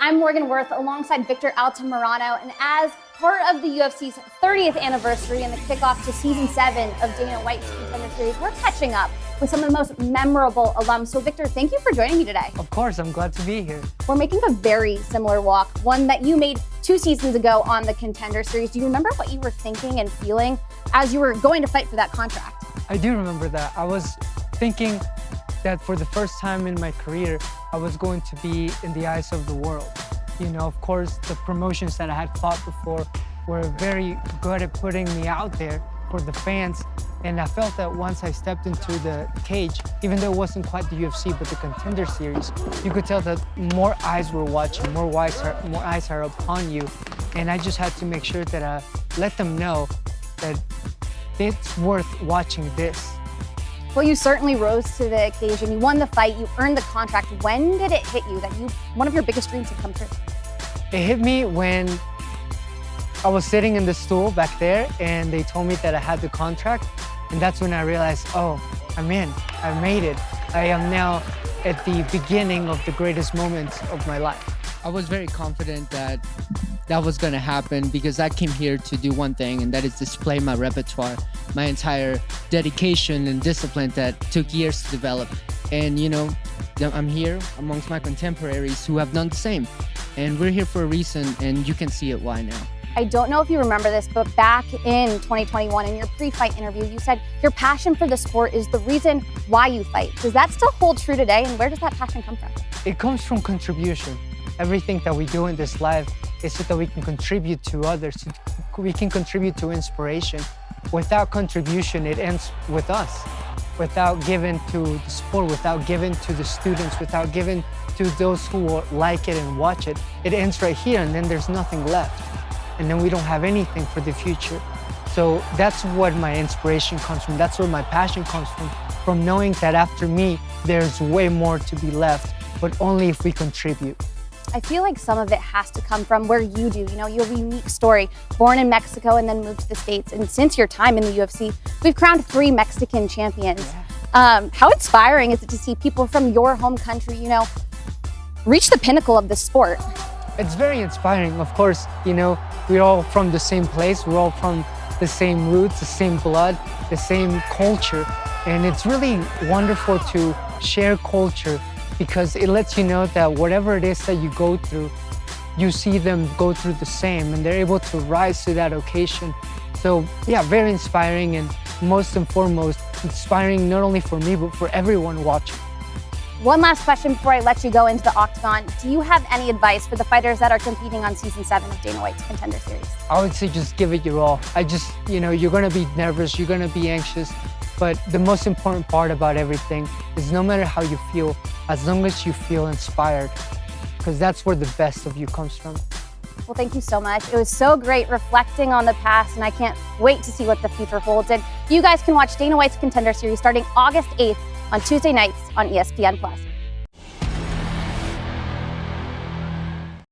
I'm Morgan Worth alongside Victor Altamirano, and as part of the UFC's 30th anniversary and the kickoff to Season 7 of Dana White's Contender Series, we're catching up with some of the most memorable alums. So Victor, thank you for joining me today. Of course, I'm glad to be here. We're making a very similar walk, one that you made 2 seasons ago on the Contender Series. Do you remember what you were thinking and feeling as you were going to fight for that contract? I do remember that. I was thinking that for the first time in my career, I was going to be in the eyes of the world. You know, of course, the promotions that I had fought before were very good at putting me out there for the fans. And I felt that once I stepped into the cage, even though it wasn't quite the UFC, but the Contender Series, you could tell that more eyes were watching, more eyes are upon you. And I just had to make sure that I let them know that it's worth watching this. Well, you certainly rose to the occasion. You won the fight, you earned the contract. When did it hit you that one of your biggest dreams had come true? It hit me when I was sitting in the stool back there and they told me that I had the contract. And that's when I realized, oh, I'm in, I made it. I am now at the beginning of the greatest moments of my life. I was very confident that that was going to happen because I came here to do one thing, and that is display my repertoire, my entire dedication and discipline that took years to develop. And you know, I'm here amongst my contemporaries who have done the same. And we're here for a reason, and you can see it why now. I don't know if you remember this, but back in 2021, in your pre-fight interview, you said your passion for the sport is the reason why you fight. Does that still hold true today, and where does that passion come from? It comes from contribution. Everything that we do in this life is so that we can contribute to others, we can contribute to inspiration. Without contribution, it ends with us. Without giving to the sport, without giving to the students, without giving to those who like it and watch it, it ends right here, and then there's nothing left. And then we don't have anything for the future. So that's what my inspiration comes from. That's where my passion comes from knowing that after me, there's way more to be left, but only if we contribute. I feel like some of it has to come from where you do. You know, you have a unique story, born in Mexico and then moved to the States. And since your time in the UFC, we've crowned 3 Mexican champions. Yeah. How inspiring is it to see people from your home country, you know, reach the pinnacle of the sport? It's very inspiring. Of course, you know, we're all from the same place. We're all from the same roots, the same blood, the same culture. And it's really wonderful to share culture because it lets you know that whatever it is that you go through, you see them go through the same and they're able to rise to that occasion. So yeah, very inspiring, and most and foremost, inspiring not only for me, but for everyone watching. One last question before I let you go into the octagon. Do you have any advice for the fighters that are competing on Season 7 of Dana White's Contender Series? I would say just give it your all. You know, you're gonna be nervous, you're gonna be anxious, but the most important part about everything is no matter how you feel, as long as you feel inspired, because that's where the best of you comes from. Well, thank you so much. It was so great reflecting on the past, and I can't wait to see what the future holds. And you guys can watch Dana White's Contender Series starting August 8th on Tuesday nights on ESPN+.